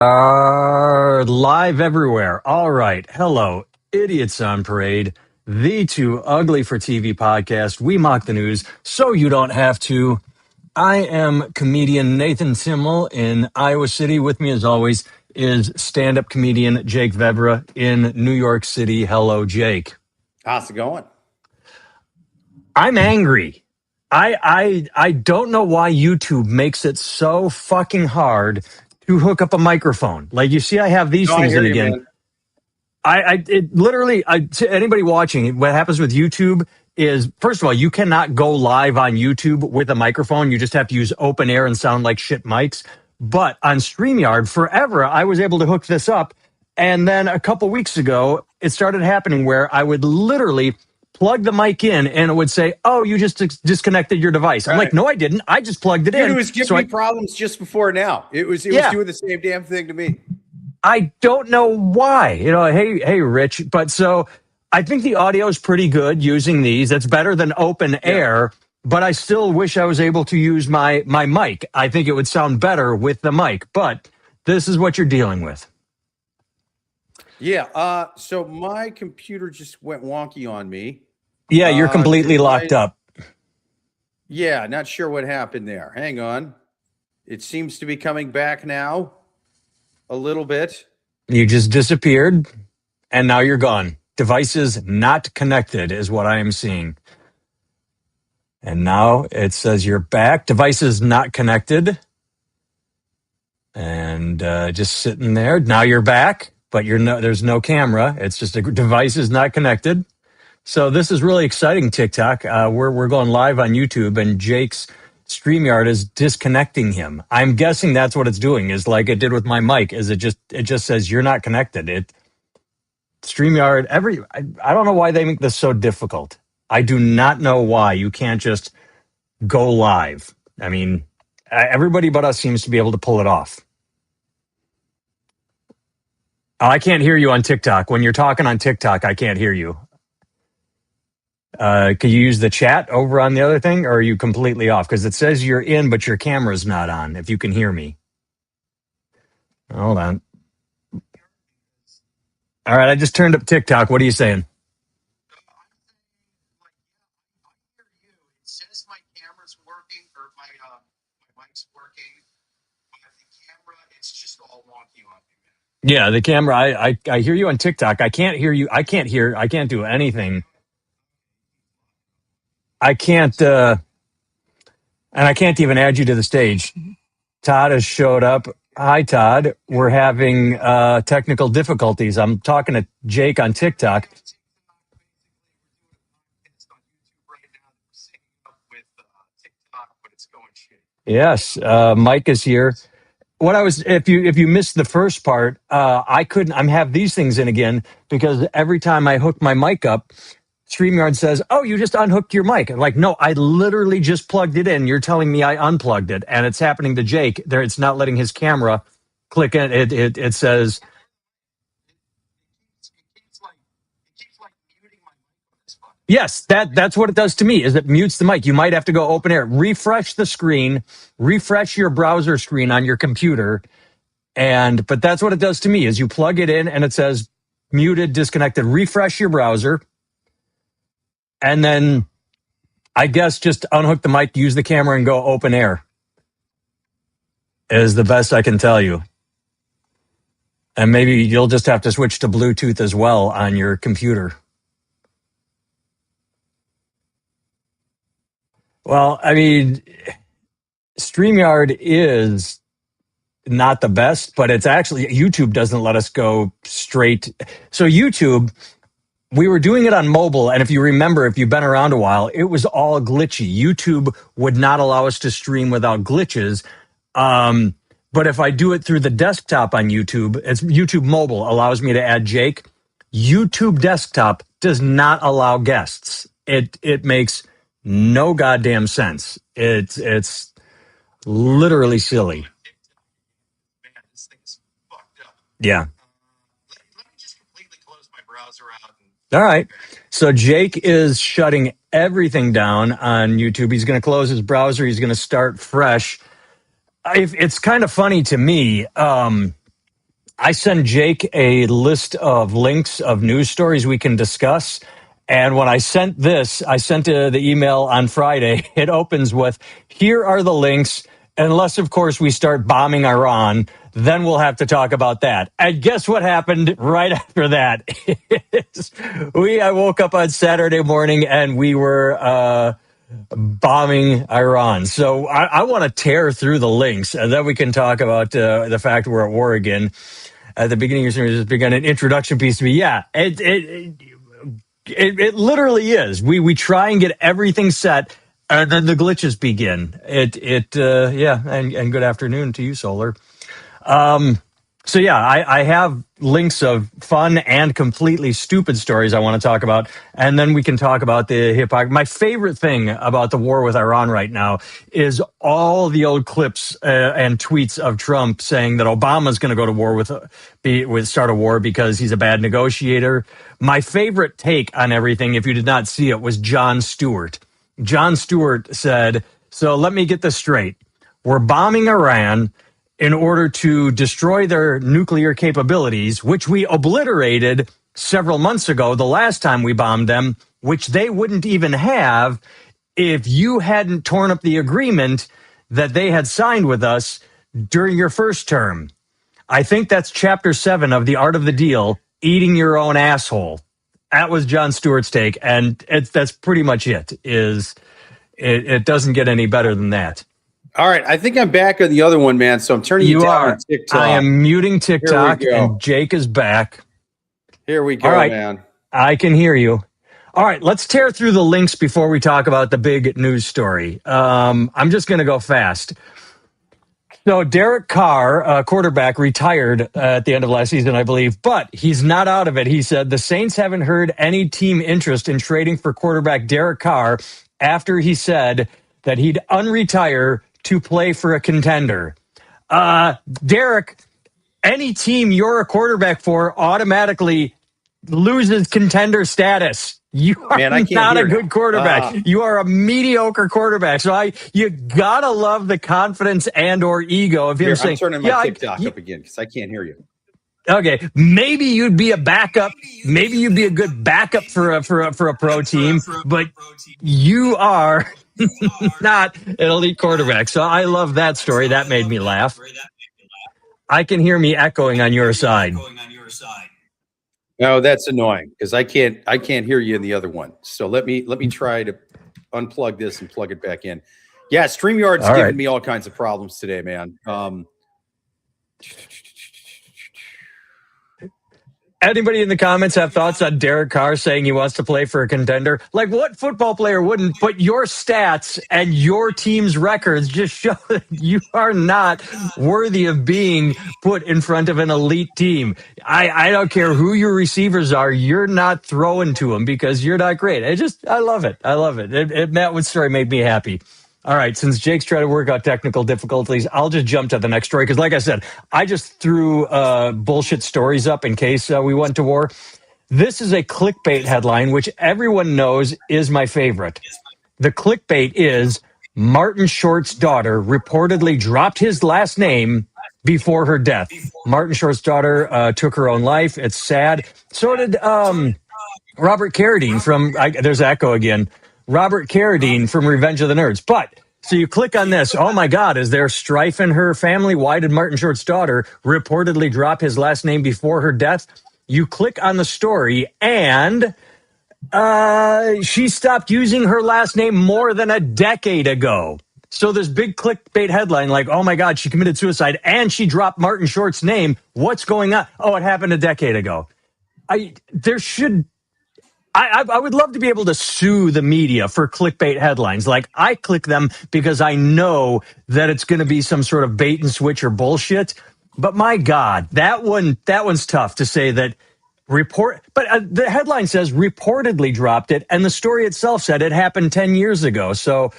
Live everywhere. All right. Hello, Idiots on Parade, the Too Ugly for TV podcast. We mock the news so you don't have to. I am comedian Nathan Simmel in Iowa City. With me, as always, is stand up comedian Jake Vevra in New York City. Hello, Jake. How's it going? I'm angry. I don't know why YouTube makes it so fucking hard to hook up a microphone. Like, you see, I have these No, I things hear in you, again. man. It literally, to anybody watching, what happens with YouTube is, first of all, you cannot go live on YouTube with a microphone. You just have to use open air and sound like shit mics. But on StreamYard, forever, I was able to hook this up. And then a couple weeks ago, it started happening where I would literally plug the mic in and it would say, "Oh, you just disconnected your device." I'm like, "No, I didn't. I just plugged it Dude, in." it was giving me problems just before now. It was doing the same damn thing to me. I don't know why. Hey, Rich. But so I think the audio is pretty good using these. It's better than open air, but I still wish I was able to use my mic. I think it would sound better with the mic, but this is what you're dealing with. Yeah. So my computer just went wonky on me. Yeah, you're completely locked up. Yeah, not sure what happened there. Hang on. It seems to be coming back now a little bit. You just disappeared and now you're gone. Devices not connected is what I am seeing. And now it says you're back. Devices not connected. And just sitting there. Now you're back, but there's no camera. It's just a device is not connected. So this is really exciting, TikTok. We're going live on YouTube, and Jake's StreamYard is disconnecting him. I'm guessing that's what it's doing, is like it did with my mic, is it just says you're not connected. StreamYard, I don't know why they make this so difficult. I do not know why you can't just go live. I mean, everybody but us seems to be able to pull it off. I can't hear you on TikTok. When you're talking on TikTok, I can't hear you. Could you use the chat over on the other thing, or are you completely off? Because it says you're in, but your camera's not on, if you can hear me. Hold on. All right, I just turned up TikTok. What are you saying? Yeah, the camera. I hear you on TikTok. I can't hear you. I can't do anything. I can't, and I can't even add you to the stage. Todd has showed up. Hi, Todd. We're having technical difficulties. I'm talking to Jake on TikTok. Yes, Mike is here. If you missed the first part, I couldn't. I'm have these things in again because every time I hook my mic up, StreamYard says, "Oh, you just unhooked your mic." I'm like, "No, I literally just plugged it in. You're telling me I unplugged it," and it's happening to Jake. There, it's not letting his camera click in. It says. Yes, that's what it does to me, is it mutes the mic. You might have to go open air, refresh the screen, refresh your browser screen on your computer. But that's what it does to me, is you plug it in and it says muted, disconnected, refresh your browser. And then I guess just unhook the mic, use the camera and go open air is the best I can tell you. And maybe you'll just have to switch to Bluetooth as well on your computer. Well, I mean, StreamYard is not the best, but it's actually, YouTube doesn't let us go straight. So YouTube, we were doing it on mobile, and if you remember, if you've been around a while, it was all glitchy. YouTube would not allow us to stream without glitches. But if I do it through the desktop on YouTube, it's YouTube mobile allows me to add Jake. YouTube desktop does not allow guests. It makes no goddamn sense. It's literally silly. Yeah. All right. So Jake is shutting everything down on YouTube. He's going to close his browser. He's going to start fresh. It's kind of funny to me. I send Jake a list of links of news stories we can discuss. And when I sent the email on Friday. It opens with, here are the links. Unless, of course, we start bombing Iran, then we'll have to talk about that. And guess what happened right after that? I woke up on Saturday morning and we were bombing Iran. So I want to tear through the links, and then we can talk about the fact we're at war again. At the beginning of your series, began an introduction piece to me. Yeah, it literally is. We try and get everything set, and then the glitches begin. Yeah. And good afternoon to you, Solar. So yeah, I have links of fun and completely stupid stories I want to talk about, and then we can talk about the hypocrisy. My favorite thing about the war with Iran right now is all the old clips and tweets of Trump saying that Obama's going to go to war with start a war because he's a bad negotiator. My favorite take on everything, if you did not see it, was Jon Stewart. Jon Stewart said, "So let me get this straight. We're bombing Iran in order to destroy their nuclear capabilities, which we obliterated several months ago, the last time we bombed them, which they wouldn't even have if you hadn't torn up the agreement that they had signed with us during your first term. I think that's chapter 7 of The Art of the Deal, eating your own asshole." That was Jon Stewart's take, and that's pretty much it. It doesn't get any better than that. All right, I think I'm back on the other one, man. So I'm turning you down on TikTok. I am muting TikTok, and Jake is back. Here we go, all right, man. I can hear you. All right, let's tear through the links before we talk about the big news story. I'm just going to go fast. So Derek Carr, quarterback, retired at the end of last season, I believe, but he's not out of it. He said the Saints haven't heard any team interest in trading for quarterback Derek Carr after he said that he'd unretire to play for a contender. Derek, any team you're a quarterback for automatically loses contender status. You are not a good quarterback. You are a mediocre quarterback. So you gotta love the confidence and or ego of him saying, I'm turning my TikTok up again because I can't hear you. Okay, maybe you'd be a backup. Maybe you'd be a good backup for a pro team, but you are not an elite quarterback. So I love that story. That made me laugh. I can hear me echoing on your side. No, that's annoying because I can't hear you in the other one. So let me try to unplug this and plug it back in. Yeah, StreamYard's giving me all kinds of problems today, man. Anybody in the comments have thoughts on Derek Carr saying he wants to play for a contender? Like, what football player wouldn't? But your stats and your team's records just show that you are not worthy of being put in front of an elite team. I don't care who your receivers are. You're not throwing to them because you're not great. I love it. I love it. Matt Wood's story made me happy. All right, since Jake's trying to work out technical difficulties, I'll just jump to the next story because, like I said, I just threw bullshit stories up in case we went to war. This is a clickbait headline, which everyone knows is my favorite. The clickbait is Martin Short's daughter reportedly dropped his last name before her death. Martin Short's daughter took her own life. It's sad. So did Robert Carradine from, there's Echo again. Robert Carradine from Revenge of the Nerds. But, so you click on this. Oh my God, is there strife in her family? Why did Martin Short's daughter reportedly drop his last name before her death? You click on the story and she stopped using her last name more than a decade ago. So this big clickbait headline like, oh my God, she committed suicide and she dropped Martin Short's name. What's going on? Oh, it happened a decade ago. I would love to be able to sue the media for clickbait headlines. Like, I click them because I know that it's going to be some sort of bait and switch or bullshit. But my God, that one's tough to say that but the headline says reportedly dropped it, and the story itself said it happened 10 years ago. So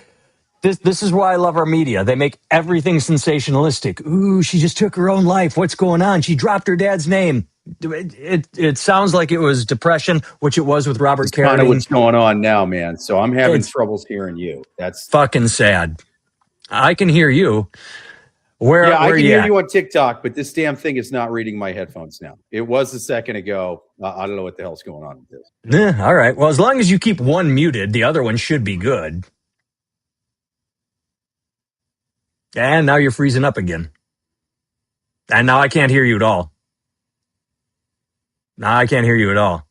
this is why I love our media. They make everything sensationalistic. Ooh, she just took her own life. What's going on? She dropped her dad's name. It sounds like it was depression, which it was with Robert Carradine. Kind of what's going on now, man. So I'm having troubles hearing you. That's fucking sad. I can hear you. Where I can you hear at? you on TikTok, but this damn thing is not reading my headphones now. It was a second ago. I don't know what the hell's going on with this. All right. Well, as long as you keep one muted, the other one should be good. And now you're freezing up again. And now I can't hear you at all. Now I can't hear you at all.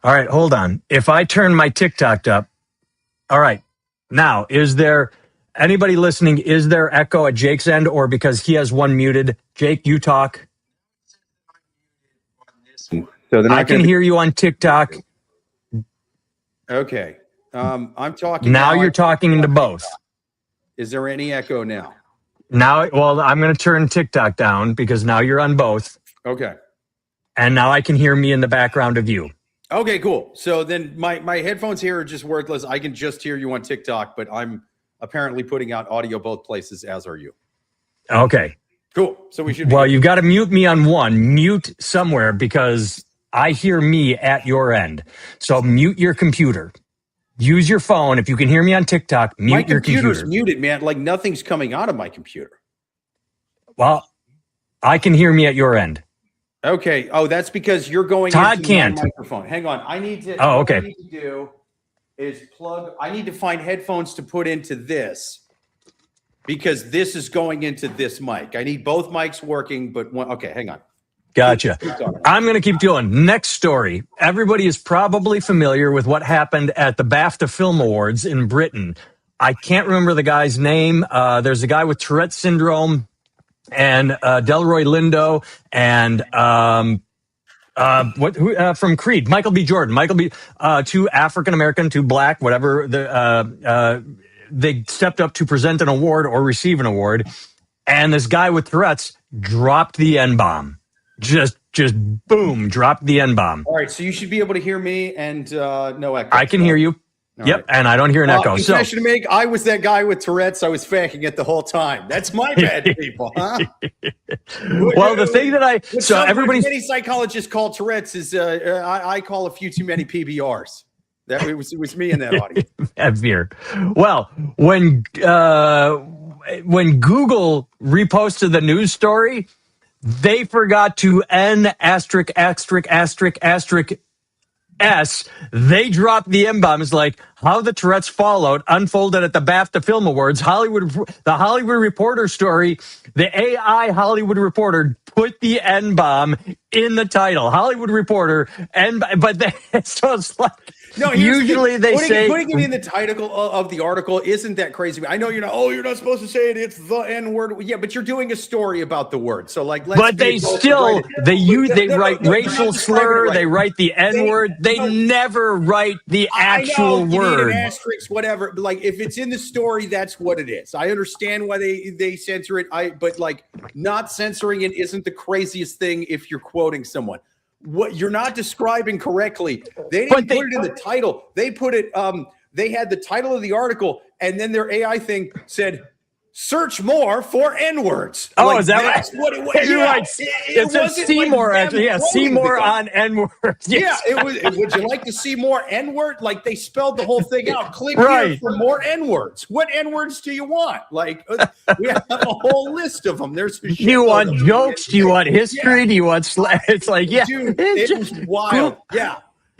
All right, hold on. If I turn my TikTok up, all right. Now, is there anybody listening? Is there echo at Jake's end, or because he has one muted? Jake, you talk. So they're not I can hear you on TikTok. Okay. I'm talking now. You're talking into both. Is there any echo now? Now, well, I'm going to turn TikTok down because now you're on both. Okay. And now I can hear me in the background of you. Okay, cool. So then my headphones here are just worthless. I can just hear you on TikTok, but I'm apparently putting out audio both places, as are you. Okay. Cool. So we should. Well, you've got to mute me on one. Mute somewhere because I hear me at your end. So mute your computer. Use your phone. If you can hear me on TikTok, mute your computer. My computer's muted, man. Like nothing's coming out of my computer. Well, I can hear me at your end. Okay. Oh, that's because you're going Todd into can't. my microphone. Hang on. I need to. Oh, okay. What I need to do is plug. I need to find headphones to put into this because this is going into this mic. I need both mics working, but one. Okay, hang on. Gotcha. I'm going to keep going. Next story. Everybody is probably familiar with what happened at the BAFTA Film Awards in Britain. I can't remember the guy's name. There's a guy with Tourette syndrome and Delroy Lindo and from Creed, Michael B. Jordan. Two African American, two black, whatever. They stepped up to present an award or receive an award, and this guy with Tourette's dropped the N-bomb. Just boom, dropped the N-bomb. All right, so you should be able to hear me and no echo. I can hear you. All yep, right. And I don't hear an echo. Confession to make, I was that guy with Tourette's. I was faking it the whole time. That's my bad, people, huh? Well, the thing that many psychologists call Tourette's is I call a few too many PBRs. It was me in that audience. Have fear. Well, when Google reposted the news story, they forgot to N*********S. They dropped the M-bomb. It's like how the Tourette's fallout unfolded at the BAFTA Film Awards. The Hollywood Reporter story. The AI Hollywood Reporter put the N-bomb in the title. Hollywood Reporter, so it's like. No, usually they say putting it in the title of the article isn't that crazy. I know you're not. Oh, you're not supposed to say it. It's the N word. Yeah, but you're doing a story about the word. So like, but they still they write racial slur. They write the N word. They never write the actual word. You need an asterisk, whatever. But like, if it's in the story, that's what it is. I understand why they censor it. But like, not censoring it isn't the craziest thing if you're quoting someone. What you're not describing correctly. They didn't put it in the title. They put it. They had the title of the article, and then their AI thing said, "Search more for N-words." Oh, like, is that that's right? what it was? Yeah, right. It said Seymour. Like actually, yeah, see more on N-words. Yes. Yeah, it was. Would you like to see more N-word? Like they spelled the whole thing out. Click here for more N-words. What N-words do you want? Like we have a whole list of them. There's. Do you want jokes? Do you want history? Yeah. Do you want? It's like dude, it was wild. Yeah.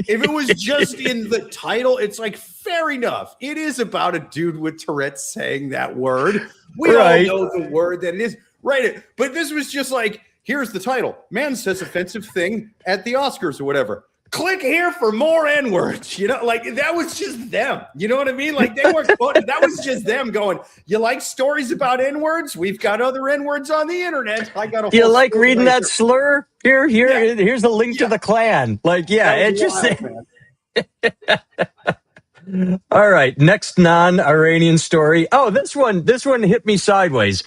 If it was just in the title, it's like fair enough. It is about a dude with Tourette's saying that word. We all know the word that it is. Right. But this was just like, here's the title. Man says offensive thing at the Oscars or whatever. Click here for more N-words. You know, like that was just them. You know what I mean? Like they weren't that was just them going, you like stories about N-words? We've got other N-words on the internet. I got a Do you like reading that slur? Here's a link to the Klan. Like, it just all right. Next non-Iranian story. Oh, this one hit me sideways.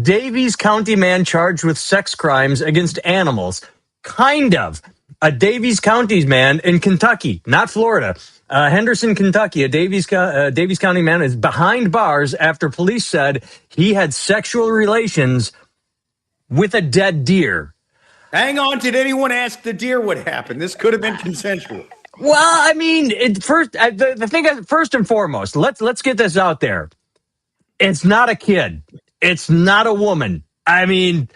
Davies County man charged with sex crimes against animals. Kind of. A Davies County man in Kentucky, not Florida. Henderson, Kentucky, a Davies County man is behind bars after police said he had sexual relations with a dead deer. Hang on. Did anyone ask the deer what happened? This could have been consensual. Well, I mean, the thing is, first and foremost, let's get this out there. It's not a kid. it's not a woman. I mean,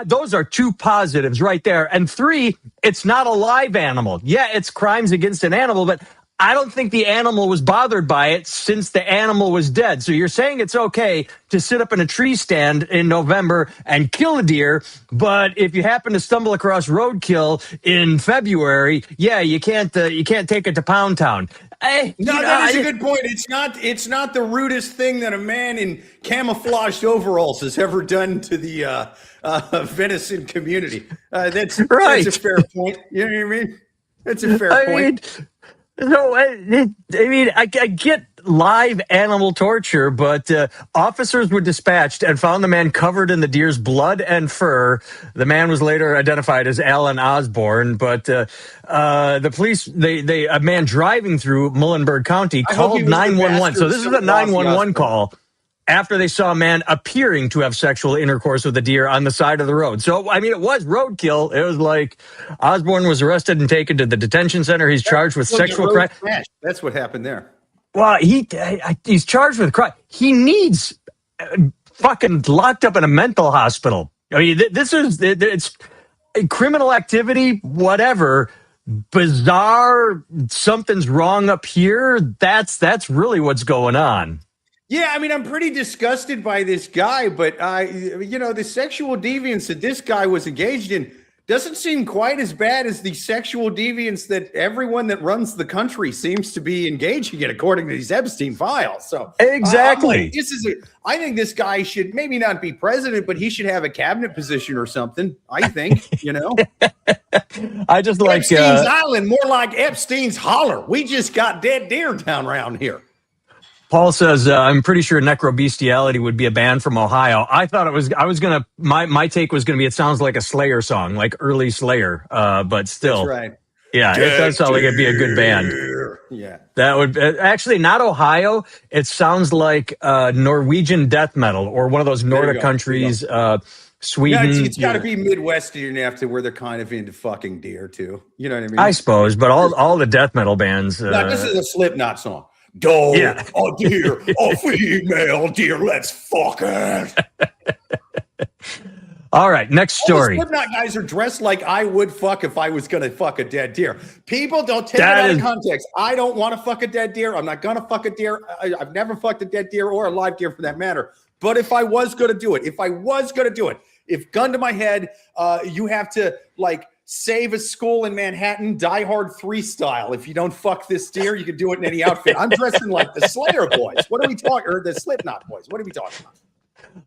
those are two positives right there. And three, it's not a live animal. Yeah, it's crimes against an animal, but I don't think the animal was bothered by it since the animal was dead. So you're saying it's okay to sit up in a tree stand in November and kill a deer, but if you happen to stumble across roadkill in February, yeah, you can't take it to Pound Town. No, that is a good point. It's not the rudest thing that a man in camouflaged overalls has ever done to the venison community. That's right. That's a fair point. You know what I mean? That's a fair point. No, I get live animal torture, but officers were dispatched and found the man covered in the deer's blood and fur. The man was later identified as Alan Osborne, but the police, a man driving through Muhlenberg County called 911. So this is a 911 call after they saw a man appearing to have sexual intercourse with a deer on the side of the road. So, I mean, it was roadkill. It was like Osborne was arrested and taken to the detention center. He's charged with sexual crime. That's what happened there. Well, he's charged with crime. He needs fucking locked up in a mental hospital. I mean, it's criminal activity, whatever. Bizarre, something's wrong up here. That's really what's going on. Yeah, I mean, I'm pretty disgusted by this guy, but the sexual deviance that this guy was engaged in doesn't seem quite as bad as the sexual deviance that everyone that runs the country seems to be engaging in, according to these Epstein files. So exactly, I think this guy should maybe not be president, but he should have a cabinet position or something. I think, I just like Epstein's Island, more like Epstein's Holler. We just got dead deer down around here. Paul says, I'm pretty sure necrobestiality would be a band from Ohio. I thought my take was going to be, it sounds like a Slayer song, like early Slayer, but still. That's right. Yeah, it does sound like it'd be a good band. Yeah. That would actually not Ohio. It sounds like Norwegian death metal or one of those Nordic countries, Sweden. Yeah, it's got to be Midwestern after where they're kind of into fucking deer too. You know what I mean? I suppose, but all the death metal bands. This is a Slipknot song. Dog, a deer, a female deer, let's fuck it. All right, next story. All the Slipknot guys are dressed like I would fuck if I was going to fuck a dead deer. People don't take it out of context. I don't want to fuck a dead deer. I'm not going to fuck a deer. I've never fucked a dead deer or a live deer for that matter. But if I was going to do it, if gun to my head, you have to save a school in Manhattan, Die Hard 3 style. If you don't fuck this deer, you can do it in any outfit. I'm dressing like the Slayer boys. What are we talking? Or the Slipknot boys. What are we talking about?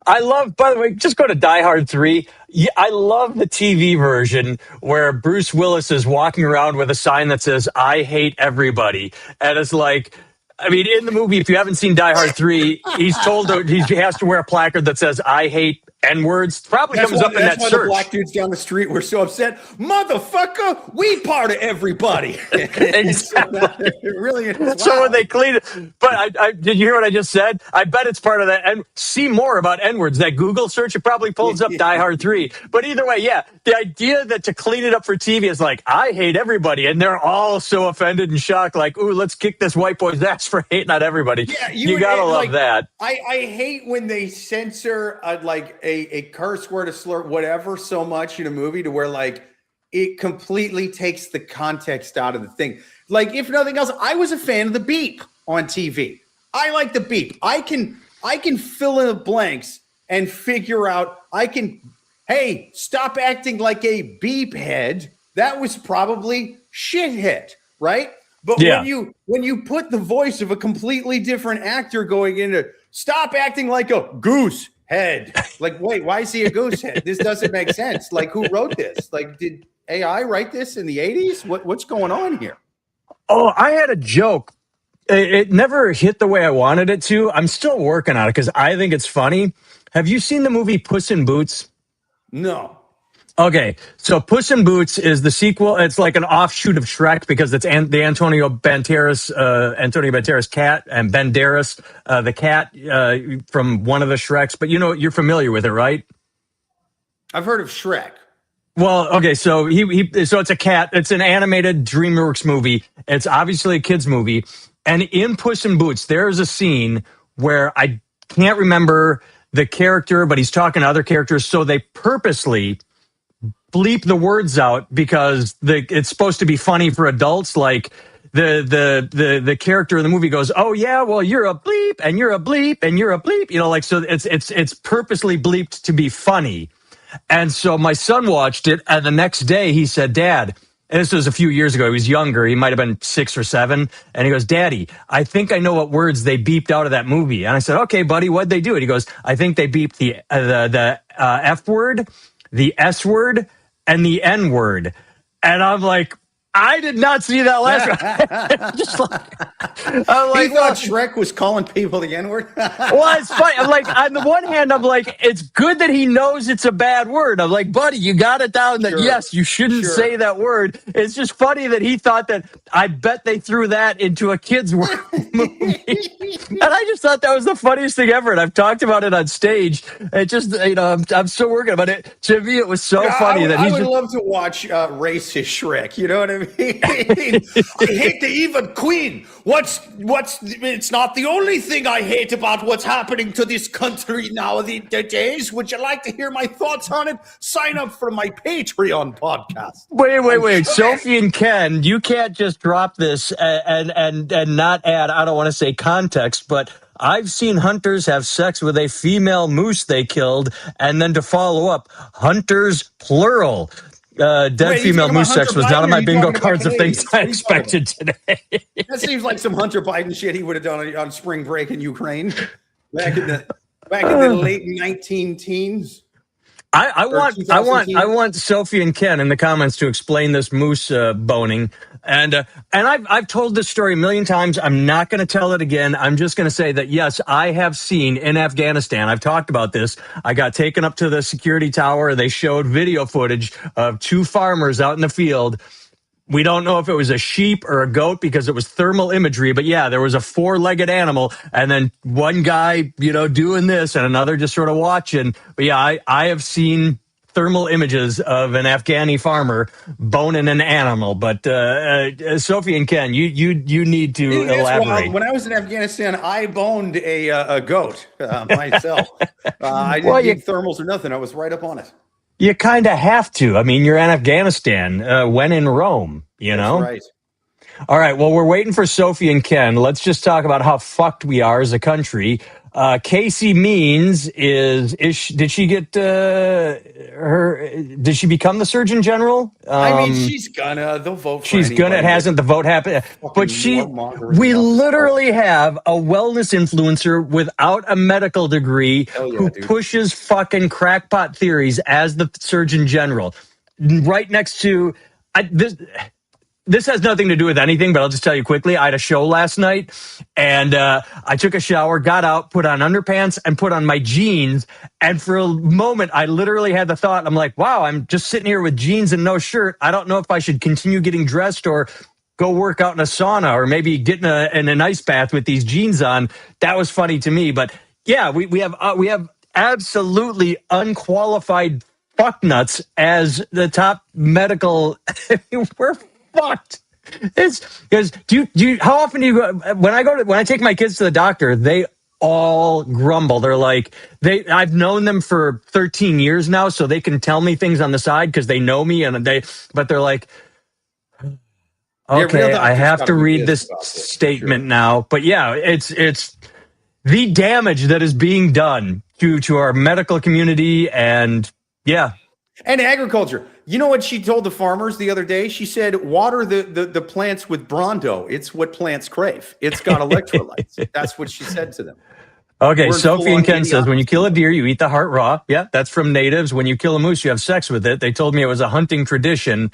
I love, by the way, just go to Die Hard 3. Yeah, I love the TV version where Bruce Willis is walking around with a sign that says, I hate everybody. And it's like, I mean, in the movie, if you haven't seen Die Hard 3, he's told he has to wear a placard that says, I hate N-words. Probably comes up in that search. That's why the black dudes down the street were so upset. Motherfucker, we part of everybody. Exactly. Really is. So when they clean it, but I did you hear what I just said? I bet it's part of that. And see more about N-words. That Google search, it probably pulls up Die Hard 3. But either way, yeah, the idea that to clean it up for TV is like, I hate everybody. And they're all so offended and shocked, like, ooh, let's kick this white boy's ass for hating on everybody. Yeah, you gotta love that. I hate when they censor a curse word, a slur, whatever, so much in a movie to where it completely takes the context out of the thing. Like, if nothing else, I was a fan of the beep on TV. I like the beep. I can fill in the blanks and figure out. Hey, stop acting like a beep head. That was probably shithead, right? But when you put the voice of a completely different actor going into stop acting like a goose head, like, wait, why is he a goose head? This doesn't make sense. Like, who wrote this? Like, did AI write this in the 80s? What's going on here? Oh, I had a joke. It never hit the way I wanted it to. I'm still working on it because I think it's funny. Have you seen the movie Puss in Boots? No. Okay, so Puss in Boots is the sequel. It's like an offshoot of Shrek because it's the Antonio Banderas cat, and Banderas, the cat from one of the Shreks. But you're familiar with it, right? I've heard of Shrek. Well, okay, so so it's a cat. It's an animated DreamWorks movie. It's obviously a kids movie, and in Puss in Boots, there's a scene where I can't remember the character, but he's talking to other characters. So they purposely bleep the words out because it's supposed to be funny for adults. Like the character in the movie goes, "Oh yeah, well you're a bleep and you're a bleep and you're a bleep," like so it's purposely bleeped to be funny. And so my son watched it, and the next day he said, "Dad," and this was a few years ago, he was younger, he might have been 6 or 7, and he goes, "Daddy, I think I know what words they beeped out of that movie." And I said, "Okay, buddy, what'd they do?" And he goes, "I think they beeped the F word, the S word, and the N word." And I'm like, I did not see that last one. Just I'm like, he thought Shrek was calling people the N-word. Well, it's funny. I'm like, on the one hand, I'm like, it's good that he knows it's a bad word. I'm like, buddy, you got it down that yes, you shouldn't say that word. It's just funny that he thought that. I bet they threw that into a kid's movie. And I just thought that was the funniest thing ever. And I've talked about it on stage. It just, I'm still working about it. To me, it was so funny that I would love to watch racist Shrek. You know what I mean? I hate the evil queen. It's not the only thing I hate about what's happening to this country nowadays. Would you like to hear my thoughts on it? Sign up for my Patreon podcast. Wait. Sophie and Ken, you can't just drop this and not add, I don't want to say context, but I've seen hunters have sex with a female moose they killed, and then to follow up, hunters plural. Dead female moose sex was not on my bingo cards of things I expected today. That seems like some Hunter Biden shit he would have done on spring break in Ukraine back in the late 19 teens. I want Sophie and Ken in the comments to explain this moose boning. And I've told this story a million times. I'm not going to tell it again. I'm just going to say that, yes, I have seen in Afghanistan. I've talked about this. I got taken up to the security tower. They showed video footage of 2 farmers out in the field. We don't know if it was a sheep or a goat because it was thermal imagery, but yeah, there was a 4-legged animal and then one guy, doing this and another just sort of watching. But yeah, I have seen thermal images of an Afghani farmer boning an animal. But Sophie and Ken, you need to elaborate. When I was in Afghanistan, I boned a goat myself. I didn't need thermals or nothing. I was right up on it. You kind of have to. I mean, you're in Afghanistan, when in Rome, know? That's right. All right. Well, we're waiting for Sophie and Ken. Let's just talk about how fucked we are as a country. Casey Means did she get did she become the Surgeon General? She's gonna. They'll vote for She's gonna. It hasn't the vote happened, but we literally have a wellness influencer without a medical degree who pushes fucking crackpot theories as the Surgeon General, right next to This has nothing to do with anything, but I'll just tell you quickly. I had a show last night, and I took a shower, got out, put on underpants, and put on my jeans. And for a moment, I literally had the thought, I'm like, wow, I'm just sitting here with jeans and no shirt. I don't know if I should continue getting dressed or go work out in a sauna or maybe get in an ice bath with these jeans on. That was funny to me. But yeah, we have absolutely unqualified fucknuts as the top medical. We're fucked. It's because how often do you go when I take my kids to the doctor, they all grumble. They're like, I've known them for 13 years now, so they can tell me things on the side because they know me, but they're like, okay, I have to read this statement now. But yeah, it's the damage that is being done to our medical community and and agriculture. You know what she told the farmers the other day? She said, water the plants with Brawndo. It's what plants crave. It's got electrolytes. That's what she said to them. Okay, Sophie and Ken says, when you kill a deer, you eat the heart raw. Yeah, that's from natives. When you kill a moose, you have sex with it. They told me it was a hunting tradition.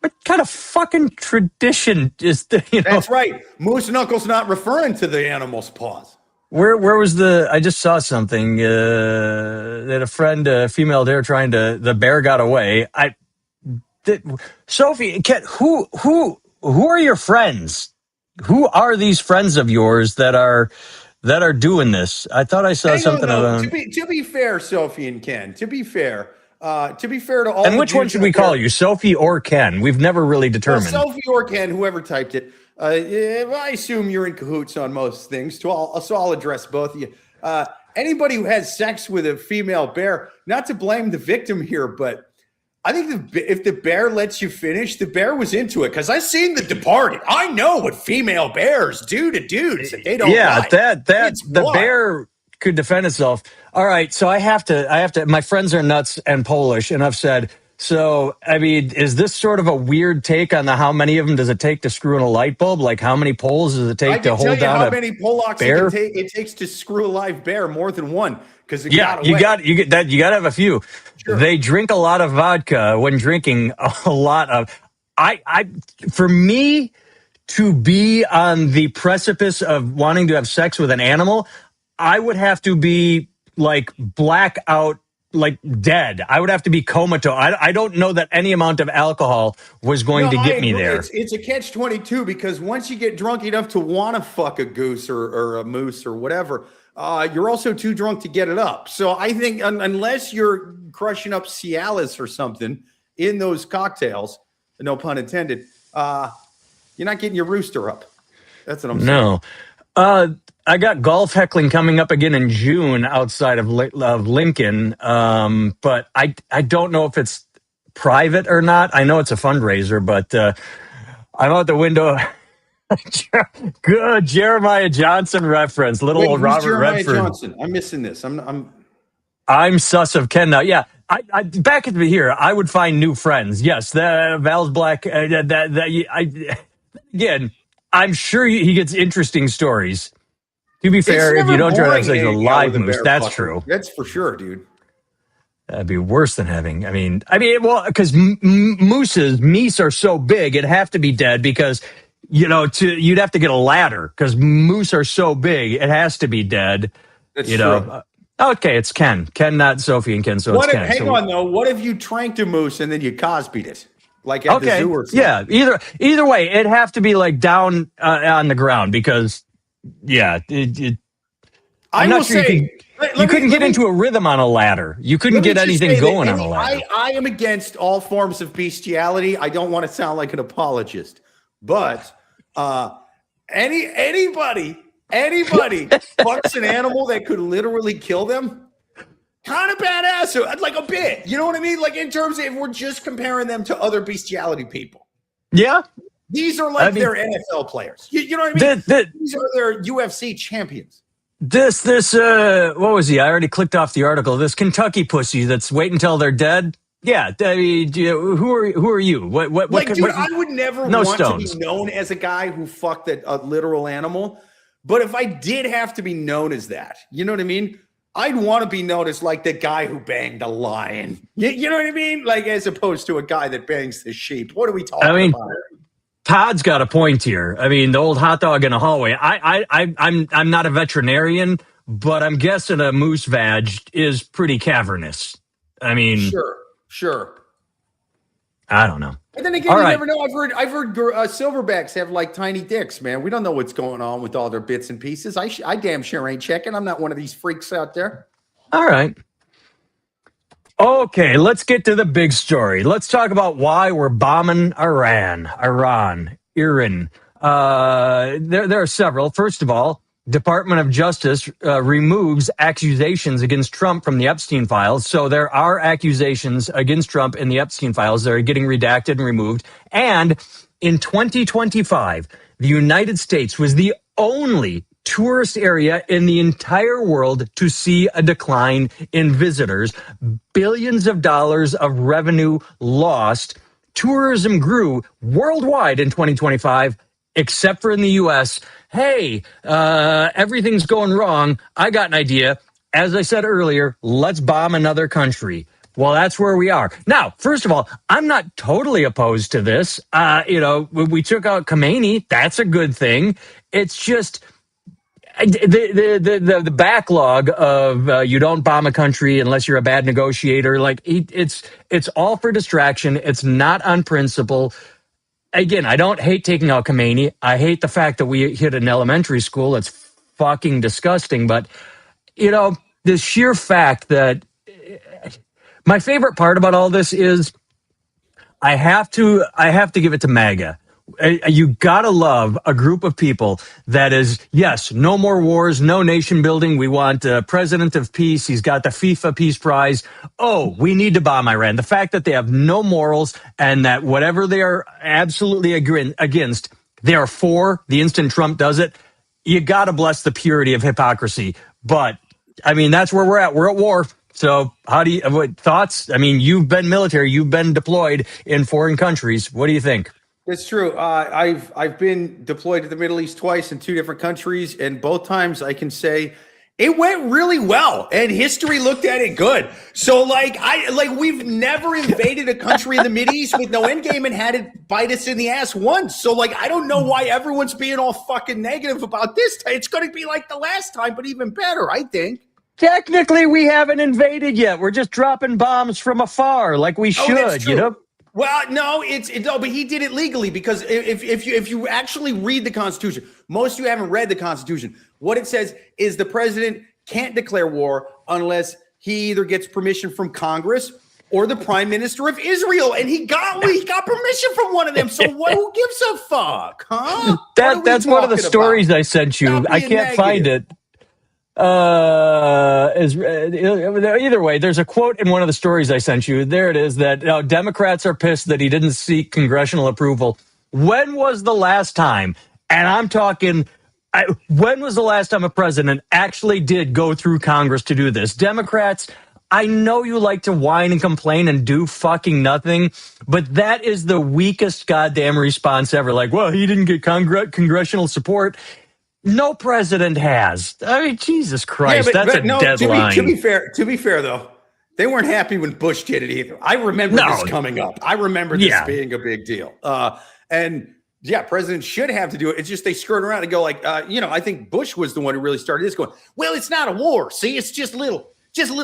What kind of fucking tradition is that? That's right. Moose knuckles not referring to the animal's paws. Where was I just saw something that a friend, female deer the bear got away. Sophie, Ken, who are your friends? Who are these friends of yours that are doing this? I thought I saw something about. To be fair, Sophie and Ken, to be fair to all. And which one should we call you, Sophie or Ken? We've never really determined. Well, Sophie or Ken, whoever typed it. I assume you're in cahoots on most things, so I'll address both of you. anybody who has sex with a female bear, not to blame the victim here, but I think if the bear lets you finish, the bear was into it because I've seen The Departed. I know what female bears do to dudes that they don't like. The bear could defend itself. All right, so I have to. My friends are nuts and Polish, and I've said. So, I mean, is this sort of a weird take on how many of them does it take to screw in a light bulb? Like, how many poles does it take to hold down how many Polacks bear? it takes to screw a live bear? More than one, because you got to have a few. Sure. They drink a lot of vodka when drinking a lot of. For me to be on the precipice of wanting to have sex with an animal, I would have to be like blackout, like dead. I would have to be comatose. I don't know that any amount of alcohol was going to get me there. It's a catch-22 because once you get drunk enough to want to fuck a goose or a moose or whatever, you're also too drunk to get it up. So I think unless you're crushing up Cialis or something in those cocktails, no pun intended, you're not getting your rooster up. That's what I'm saying. No. I got golf heckling coming up again in June outside of Lincoln, but I don't know if it's private or not. I know it's a fundraiser, but I'm out the window. Good Jeremiah Johnson reference. Little Robert Jeremiah Redford. Johnson. I'm missing this. I'm sus of Ken now. Yeah. I back at me here. I would find new friends. Yes, the Val's Black. Again, I'm sure he gets interesting stories. To be fair, if you don't try to have sex with a live moose, that's true. That's for sure, dude. That'd be worse than having. Well, because meese are so big, it'd have to be dead because you'd have to get a ladder because moose are so big, it has to be dead. That's true. Okay, it's Ken, not Sophie and Ken. So it's Ken. Hang on though. What if you tranked a moose and then you Cosby'd it? Like at the zoo or something? Yeah, either way, it'd have to be like down on the ground because, I'm not sure you couldn't get into a rhythm on a ladder. You couldn't get anything going on a ladder. I am against all forms of bestiality. I don't want to sound like an apologist, but anybody fucks an animal that could literally kill them. Kind of badass, like a bit. You know what I mean? Like in terms of if we're just comparing them to other bestiality people. Yeah. These are like their NFL players. You know what I mean? These are their UFC champions. This what was he? I already clicked off the article. This Kentucky pussy that's waiting until they're dead. Yeah, who are you? I would never want to be known as a guy who fucked a literal animal. But if I did have to be known as that, you know what I mean? I'd want to be known as like the guy who banged a lion. You know what I mean? Like as opposed to a guy that bangs the sheep. What are we talking about? Todd's got a point here. I mean, the old hot dog in a hallway. I'm not a veterinarian, but I'm guessing a moose vag is pretty cavernous. I mean, sure. I don't know. And then again, never know. I've heard silverbacks have like tiny dicks, man. We don't know what's going on with all their bits and pieces. I damn sure ain't checking. I'm not one of these freaks out there. All right. Okay, let's get to the big story. Let's talk about why we're bombing Iran. There are several. First of all, Department of Justice removes accusations against Trump from the Epstein files. So there are accusations against Trump in the Epstein files that are getting redacted and removed. And in 2025, the United States was the only tourist area in the entire world to see a decline in visitors. Billions of dollars of revenue lost. Tourism grew worldwide in 2025, except for in the U.S. Hey, everything's going wrong. I got an idea. As I said earlier, let's bomb another country. Well, that's where we are. Now, first of all, I'm not totally opposed to this. We took out Khomeini. That's a good thing. It's just the backlog of you don't bomb a country unless you're a bad negotiator. Like it's all for distraction. It's not on principle. Again, I don't hate taking out Khomeini. I hate the fact that we hit an elementary school. It's fucking disgusting. But, the sheer fact that my favorite part about all this is I have to give it to MAGA. You gotta love a group of people that is, yes, no more wars, no nation building. We want a president of peace. He's got the FIFA Peace Prize. Oh, we need to bomb Iran. The fact that they have no morals and that whatever they are absolutely against, they are for the instant Trump does it. You gotta bless the purity of hypocrisy. But I mean, that's where we're at. We're at war. So how do you, what thoughts? I mean, you've been military, you've been deployed in foreign countries. What do you think? It's true. I've been deployed to the Middle East twice in 2 different countries, and both times I can say it went really well, and history looked at it good. So we've never invaded a country in the Mideast with no end game and had it bite us in the ass once. So I don't know why everyone's being all fucking negative about this. It's going to be like the last time, but even better, I think. Technically, we haven't invaded yet. We're just dropping bombs from afar, like we should. You know. Well, no, but he did it legally because if you actually read the Constitution, most of you haven't read the Constitution. What it says is the president can't declare war unless he either gets permission from Congress or the Prime Minister of Israel, and he got permission from one of them. So who gives a fuck, huh? That's one of the stories I sent you. I can't find it. Either way, there's a quote in one of the stories I sent you. There it is, that Democrats are pissed that he didn't seek congressional approval. When was the last time? And I'm talking, when was the last time a president actually did go through Congress to do this? Democrats, I know you like to whine and complain and do fucking nothing, but that is the weakest goddamn response ever. Like, well, he didn't get congressional support. No president has. I mean, Jesus Christ, that's a deadline. To be fair, though, they weren't happy when Bush did it either. I remember this coming up. I remember this being a big deal. And presidents should have to do it. It's just they skirt around and go I think Bush was the one who really started this going, well, it's not a war. See, it's just a little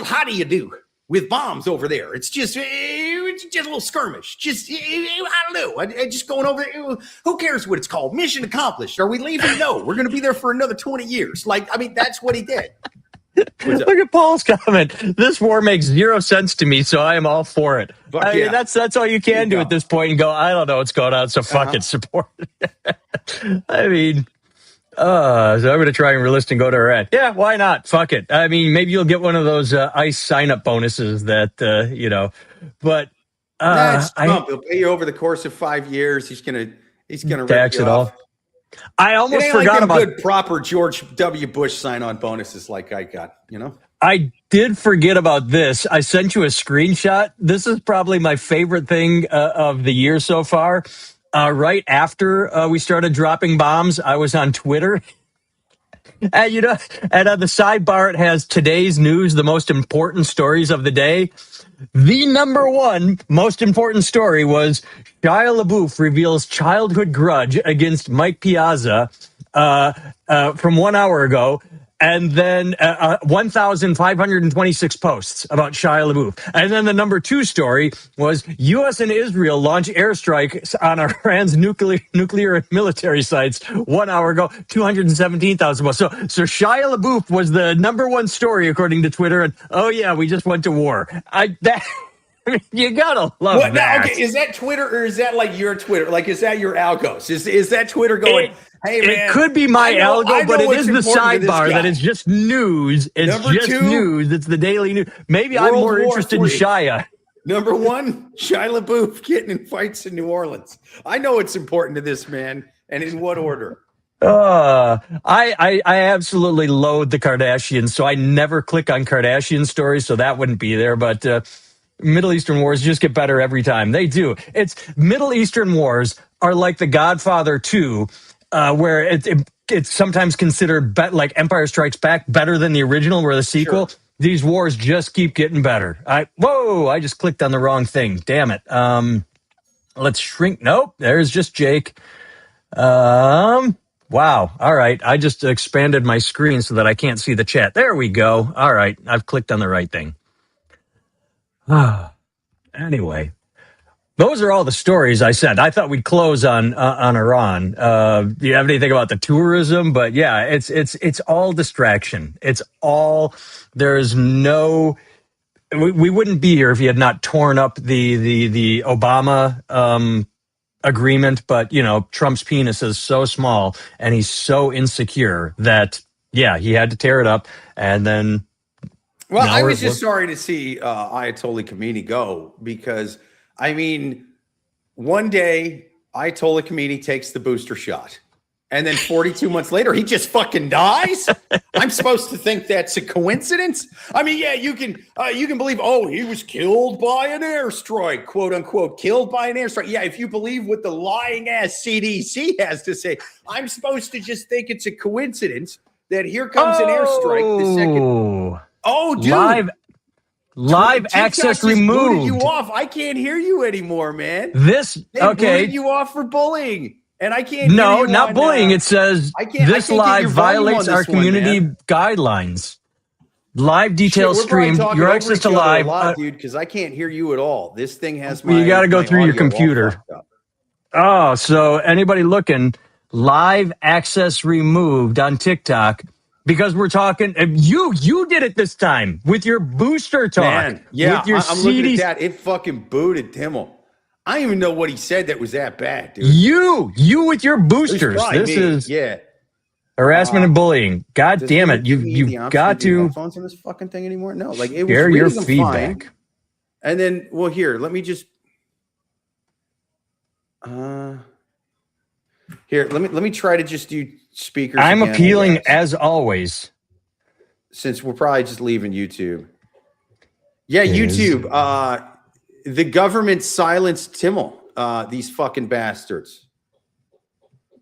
how do you do with bombs over there. It's just a little skirmish. Just, I don't know. I just going over there. Who cares what it's called? Mission accomplished. Are we leaving? No, we're going to be there for another 20 years. That's what he did. Look at Paul's comment. This war makes 0 sense to me, so I am all for it. I mean, that's all you can do at this point and go, I don't know what's going on, so fuck it, support it. I mean, so I'm going to try and relist and go to Iraq. Yeah, why not? Fuck it. I mean, maybe you'll get one of those ICE sign-up bonuses that, but that's Trump. He'll pay you over the course of 5 years. He's gonna tax it all. I almost forgot about good proper George W. Bush sign-on bonuses like I got. I did forget about this. I sent you a screenshot. This is probably my favorite thing of the year so far. Right after we started dropping bombs, I was on Twitter. And on the sidebar, it has today's news, the most important stories of the day. The number one most important story was Shia LaBeouf reveals childhood grudge against Mike Piazza from 1 hour ago. And then 1,526 posts about Shia LaBeouf. And then the number 2 story was U.S. and Israel launch airstrikes on Iran's nuclear and military sites 1 hour ago, 217,000 posts. So Shia LaBeouf was the number 1 story according to Twitter. And we just went to war. You gotta love that. Now, okay, is that Twitter or is that like your Twitter? Like, is that your algos? Is that Twitter going? Hey, man, it could be my algo, but it is the sidebar that is just news. It's number just 2, news. It's the daily news. Maybe I'm more interested in Shia. Number 1, Shia LaBeouf getting in fights in New Orleans. I know it's important to this man, and in what order? I absolutely loathe the Kardashians, so I never click on Kardashian stories, so that wouldn't be there. But Middle Eastern wars just get better every time. They do. It's Middle Eastern wars are like The Godfather 2. Where it's sometimes considered like Empire Strikes Back better than the original, where the sequel. Sure. These wars just keep getting better. I just clicked on the wrong thing. Damn it. Let's shrink. Nope, there's just Jake. Wow. All right. I just expanded my screen so that I can't see the chat. There we go. All right. I've clicked on the right thing. Anyway. Those are all the stories I sent. I thought we'd close on Iran. Do you have anything about the tourism? But yeah, it's all distraction. It's all, there's no, we wouldn't be here if he had not torn up the Obama agreement, but Trump's penis is so small and he's so insecure that he had to tear it up, and then. Well, I was just sorry to see Ayatollah Khomeini go, because I mean, one day Ayatollah Khomeini takes the booster shot, and then 42 months later he just fucking dies. I'm supposed to think that's a coincidence? I mean, yeah, you can believe, oh, he was killed by an airstrike, quote unquote, killed by an airstrike. Yeah, if you believe what the lying ass CDC has to say, I'm supposed to just think it's a coincidence that here comes an airstrike the second. Oh, dude. Live access removed. Booted you off. I can't hear you anymore, man. They booted you off for bullying, and I can't. No, not bullying. It says this live violates our community guidelines. Live details streamed. Your access to live, dude, because I can't hear you at all. This thing has my. You got to go through your computer. Oh, so anybody looking, live access removed on TikTok. Because we're talking, you did it this time with your booster talk. Man, yeah, with your I'm looking at that. It fucking booted Timmel. I don't even know what he said that was that bad, dude. You with your boosters. This is harassment and bullying. God damn it! You've got to headphones on this fucking thing anymore? No, like it was share your feedback. Fine. And then, well, here, let me just. Here, let me try to just do speakers. I'm appealing as always. Since we're probably just leaving YouTube. Yeah, YouTube. The government silenced Timmel. These fucking bastards.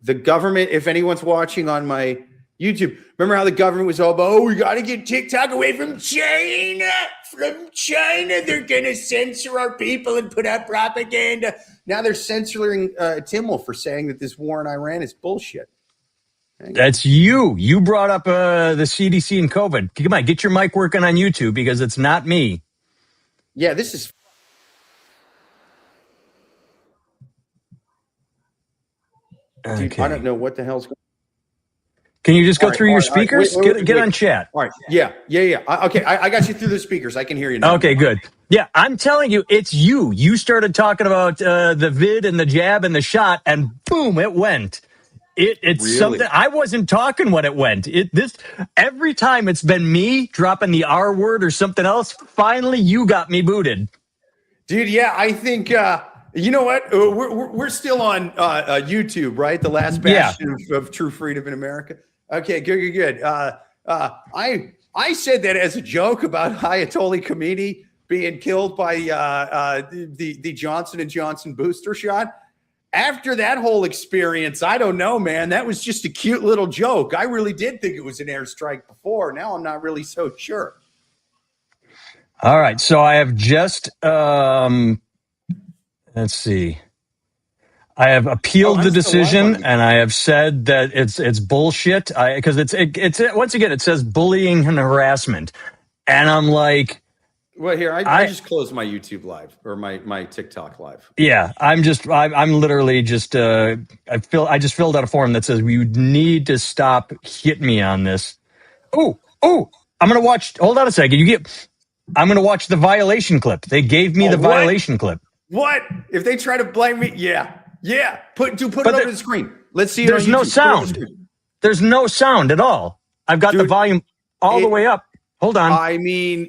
The government, if anyone's watching on my YouTube, remember how the government was all about, oh, we got to get TikTok away from China. From China, they're going to censor our people and put out propaganda. Now they're censoring Timmel for saying that this war in Iran is bullshit. That's you. You brought up the CDC and COVID. Come on, get your mic working on YouTube, because it's not me. Yeah, this is. Okay. Dude, I don't know what the hell's going on. Can you just go through your speakers? Get on chat. All right. Yeah. Okay, I got you through the speakers. I can hear you now. Okay, good. Yeah, I'm telling you, it's you. You started talking about the vid and the jab and the shot, and boom, it went. It's really? Something I wasn't talking when it went. Every time it's been me dropping the R word or something else. Finally, you got me booted, dude. Yeah, I think you know what? We're still on YouTube, right? The last bastion of true freedom in America. Okay, good. I said that as a joke about Ayatollah Khomeini being killed by the Johnson & Johnson booster shot. After that whole experience, I don't know, man. That was just a cute little joke. I really did think it was an airstrike before. Now I'm not really so sure. All right. So I have just, let's see. I have appealed the decision, and I have said that it's bullshit. Because it's once again, it says bullying and harassment. And I'm like, well, here, I just closed my YouTube live or my TikTok live. Yeah, I'm literally just I just filled out a form that says we need to stop hitting me on this. Oh, I'm gonna watch. Hold on a second. I'm gonna watch the violation clip. They gave me the violation clip. What if they try to blame me? Yeah. Put it over the screen. Let's see. There's no sound. There's no sound at all. I've got the volume all the way up. Hold on. I mean.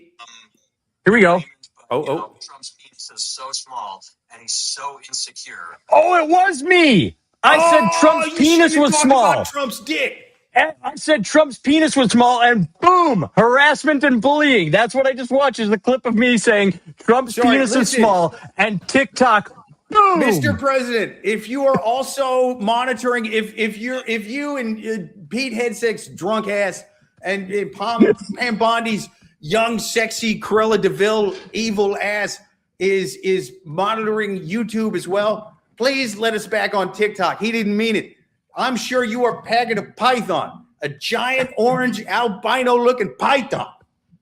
Here we go. Oh. Trump's penis is so small and he's so insecure. Oh, it was me. I said Trump's penis was small. About Trump's dick. And I said Trump's penis was small, and boom, harassment and bullying. That's what I just watched, is the clip of me saying Trump's penis is small, and TikTok, boom. Mr. President, if you are also monitoring, if you and Pete Hegseth's drunk ass and Pam Bondi's young, sexy Cruella DeVille evil ass is monitoring YouTube as well, please let us back on TikTok. He didn't mean it. I'm sure you are pegging a python, a giant orange albino-looking python,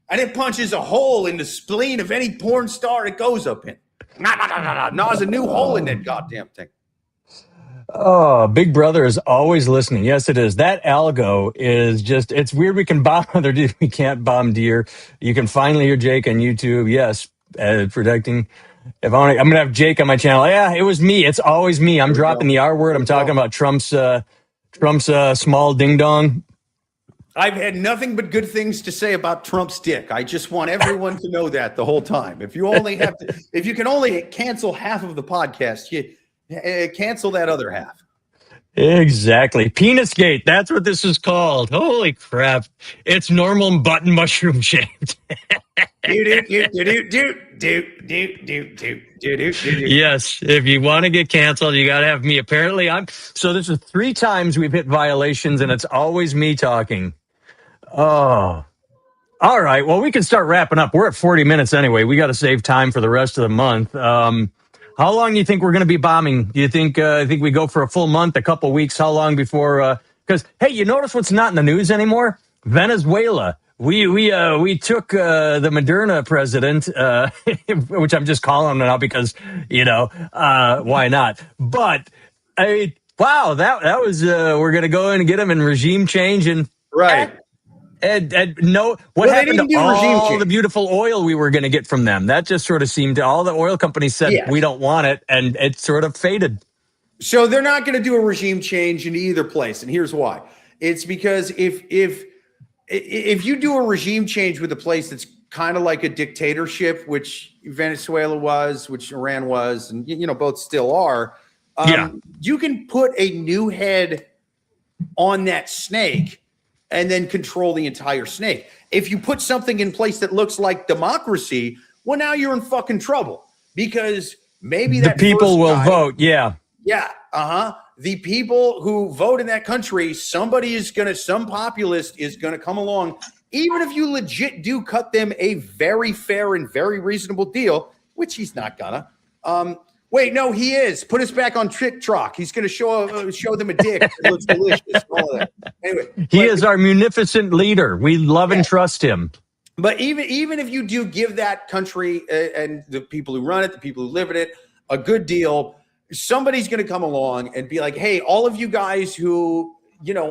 and it punches a hole in the spleen of any porn star it goes up in. No, there's a new hole in that goddamn thing. Oh, Big Brother is always listening. Yes, it is. That algo is just, it's weird. We can bomb other deer. We can't bomb deer. You can finally hear Jake on YouTube. Yes, protecting. If I'm going to have Jake on my channel, yeah, it was me. It's always me. I'm dropping the R word. I'm talking about Trump's small ding dong. I've had nothing but good things to say about Trump's dick. I just want everyone to know that the whole time. If you can only cancel half of the podcast, you cancel that other half. Exactly. Penisgate. That's what this is called. Holy crap. It's normal button mushroom shaped. Yes. If you want to get canceled, you got to have me. Apparently, so this is 3 times we've hit violations, and it's always me talking. Oh. All right. Well, we can start wrapping up. We're at 40 minutes anyway. We got to save time for the rest of the month. How long do you think we're going to be bombing? Do you think we go for a full month, a couple weeks? How long before? Because hey, you notice what's not in the news anymore? Venezuela. We took the Moderna president, which I'm just calling him now because why not? But wow, that was we're going to go in and get him in regime change and right. And what happened to all the beautiful oil we were going to get from them? That just sort of seemed all the oil companies said we don't want it, and it sort of faded. So they're not going to do a regime change in either place, and here's why: it's because if you do a regime change with a place that's kind of like a dictatorship, which Venezuela was, which Iran was, and both still are, you can put a new head on that snake and then control the entire snake. If you put something in place that looks like democracy, well, now you're in fucking trouble because maybe the people will vote. Yeah. The people who vote in that country, some populist is going to come along. Even if you legit do cut them a very fair and very reasonable deal, which he's not gonna. Wait, no, he is. Put us back on TikTok. He's going to show them a dick. It looks delicious. All of that. Anyway, he is our munificent leader. We love and trust him. But even if you do give that country and the people who run it, the people who live in it, a good deal, somebody's going to come along and be like, "Hey, all of you guys who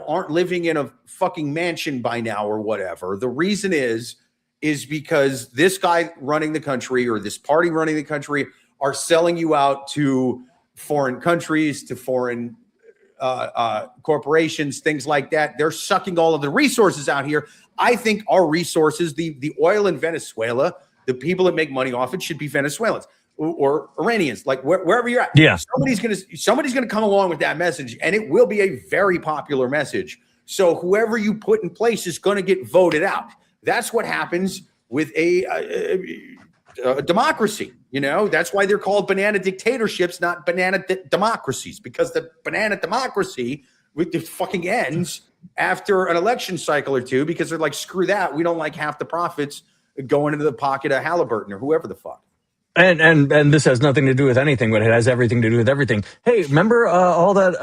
aren't living in a fucking mansion by now or whatever, the reason is because this guy running the country or this party running the country are selling you out to foreign countries, to foreign corporations, things like that. They're sucking all of the resources out here. I think our resources, the oil in Venezuela, the people that make money off it should be Venezuelans or Iranians, like wherever you're at. Yeah. Somebody's gonna come along with that message, and it will be a very popular message. So whoever you put in place is going to get voted out. That's what happens with a democracy. That's why they're called banana dictatorships, not banana democracies, because the banana democracy fucking ends after an election cycle or two because they're like, screw that. We don't like half the profits going into the pocket of Halliburton or whoever the fuck. And this has nothing to do with anything, but it has everything to do with everything. Hey, remember all that?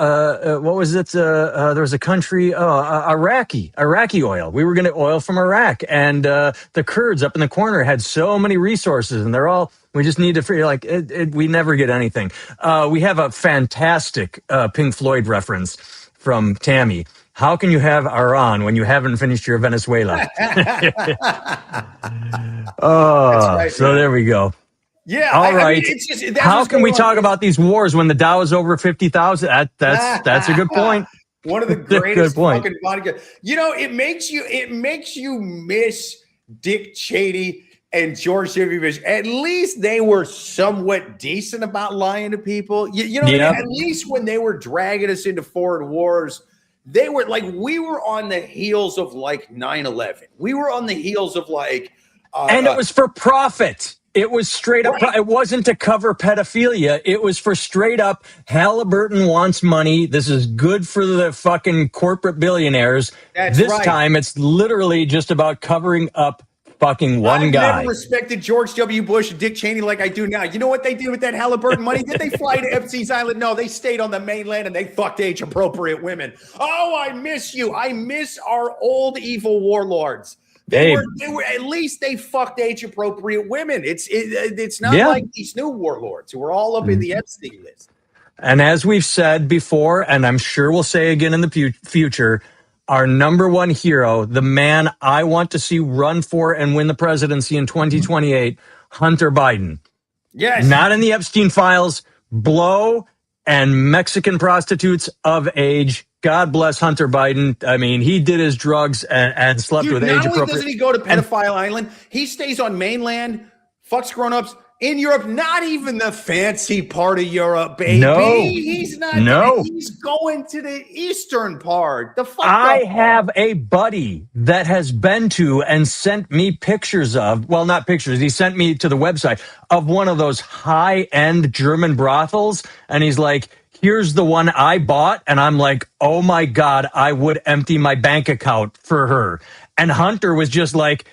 What was it? There was a country, Iraqi oil. We were going to oil from Iraq, and the Kurds up in the corner had so many resources, and we just need to figure we never get anything. We have a fantastic Pink Floyd reference from Tammy. How can you have Iran when you haven't finished your Venezuela? Right, so there we go. Yeah. All right. It's just, how can we talk about these wars when the Dow is over 50,000? That's a good point. One of the greatest fucking vodka. It makes you miss Dick Cheney and George W. Bush. At least they were somewhat decent about lying to people. At least when they were dragging us into foreign wars, they were like, we were on the heels of like 9/11. We were on the heels of like, and it was for profit. It was straight up. It wasn't to cover pedophilia. It was for straight up Halliburton wants money. This is good for the fucking corporate billionaires. This time it's literally just about covering up fucking one guy. I've never respected George W. Bush and Dick Cheney like I do now. You know what they did with that Halliburton money? Did they fly to Epstein's Island? No, they stayed on the mainland and they fucked age-appropriate women. Oh, I miss you. I miss our old evil warlords. They were at least they fucked age-appropriate women. It's not like these new warlords who are all up in the Epstein list. And as we've said before, and I'm sure we'll say again in the future, our number one hero, the man I want to see run for and win the presidency in 2028, Hunter Biden. Yes. Not in the Epstein files. Blow and Mexican prostitutes of age. God bless Hunter Biden. I mean, he did his drugs and slept Dude, with not age only appropriate. doesn't he go to Pedophile Island, he stays on mainland, fucks grown-ups in Europe, not even the fancy part of Europe, baby. No. He's not. No. He's going to the eastern part. The fuck I up. have a buddy that has been to and sent me pictures of, well, not pictures, he sent me to the website of one of those high-end German brothels. And he's like, here's the one I bought. And I'm like, oh my God, I would empty my bank account for her. And Hunter was just like,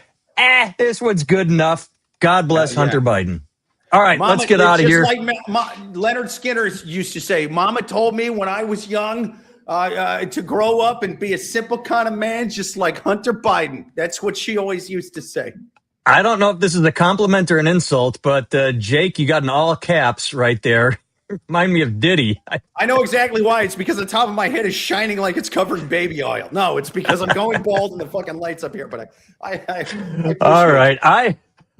this one's good enough. God bless Hunter Biden. All right, Mama, let's get out of here. Like Leonard Skinner used to say, Mama told me when I was young to grow up and be a simple kind of man, just like Hunter Biden. That's what she always used to say. I don't know if this is a compliment or an insult, but Jake, you got an all caps right there. Remind me of Diddy. I know exactly why. It's because the top of my head is shining like it's covered in baby oil. No, it's because I'm going bald and the fucking lights up here. But I all right.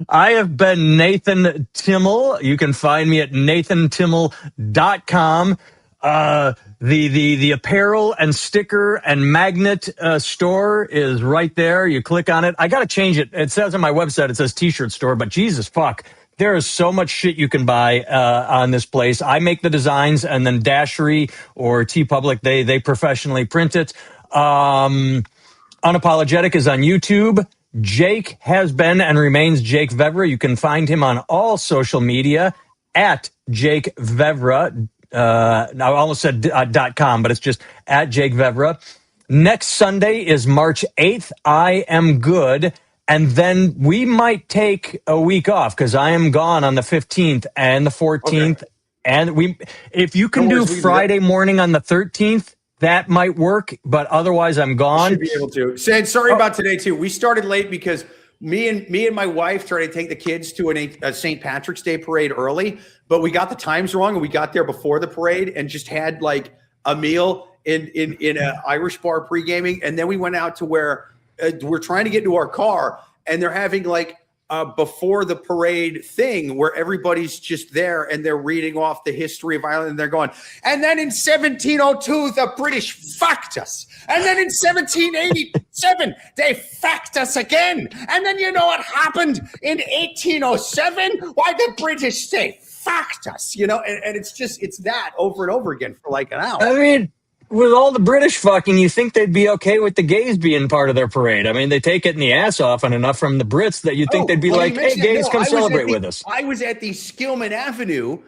I have been Nathan Timmel. You can find me at nathantimmel.com. The apparel and sticker and magnet store is right there. You click on it. I got to change it. It says on my website, it says t-shirt store, but Jesus fuck. There is so much shit you can buy on this place. I make the designs, and then Dashery or TeePublic, they professionally print it. Unapologetic is on YouTube. Jake has been and remains Jake Vevra. You can find him on all social media at Jake Vevra. I almost said .com, but it's just at Jake Vevra. Next Sunday is March 8th. I am good. And then we might take a week off because I am gone on the 15th and the 14th. Okay. And if you can do Friday morning on the 13th, that might work, but otherwise I'm gone. Should be able to. Sid, sorry about today too. We started late because me and my wife tried to take the kids to a St. Patrick's Day parade early, but we got the times wrong and we got there before the parade and just had like a meal in an Irish bar pre-gaming, and then we went out to where we're trying to get into our car, and they're having like before the parade thing where everybody's just there and they're reading off the history of Ireland, and they're going, and then in 1702 the British fucked us, and then in 1787 they fucked us again, and then you know what happened in 1807? Why the British say fucked us, you know, and it's that over and over again for like an hour. I mean, with all the British fucking, you think they'd be okay with the gays being part of their parade. I mean, they take it in the ass off and enough from the Brits that you'd think they'd be like, hey, gays, come celebrate with us. I was at the Skillman Avenue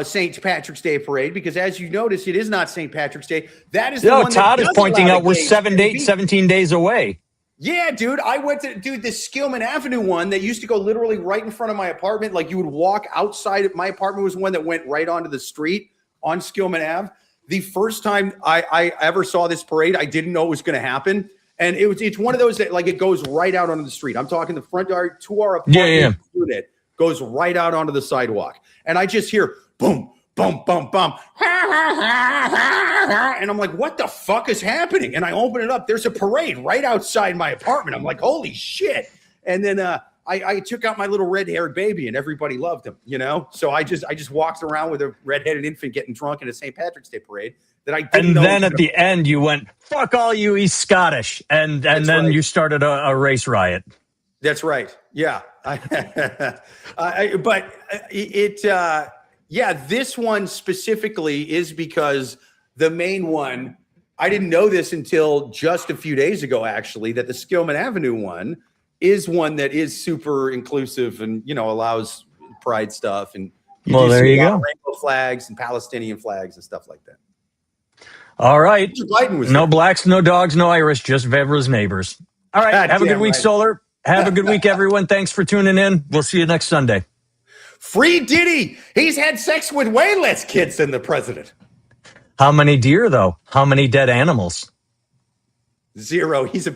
St. Patrick's Day parade because, as you notice, it is not St. Patrick's Day. That is the one Todd that is pointing out we're 17 days away. Yeah, dude. I went to do the Skillman Avenue one that used to go literally right in front of my apartment. Like you would walk outside of my apartment was one that went right onto the street on Skillman Ave. The first time I ever saw this parade, I didn't know it was going to happen. And it's one of those that like it goes right out onto the street. I'm talking the front yard to our apartment unit goes right out onto the sidewalk. And I just hear boom, boom, boom, boom. And I'm like, what the fuck is happening? And I open it up. There's a parade right outside my apartment. I'm like, holy shit. And then I took out my little red-haired baby, and everybody loved him, you know? So I just walked around with a red-headed infant getting drunk in a St. Patrick's Day parade that I didn't know. And then at the end, you went, fuck all you, he's Scottish. And then you started a race riot. That's right. Yeah. This one specifically is because the main one, I didn't know this until just a few days ago, actually, that the Skillman Avenue one is one that is super inclusive and, you know, allows pride stuff. And there you go. Rainbow flags and Palestinian flags and stuff like that. All right. No blacks, no dogs, no Irish, just Vevra's neighbors. All right. Have a good week, Solar. Have a good week, everyone. Thanks for tuning in. We'll see you next Sunday. Free Diddy. He's had sex with way less kids than the president. How many deer, though? How many dead animals? 0. He's a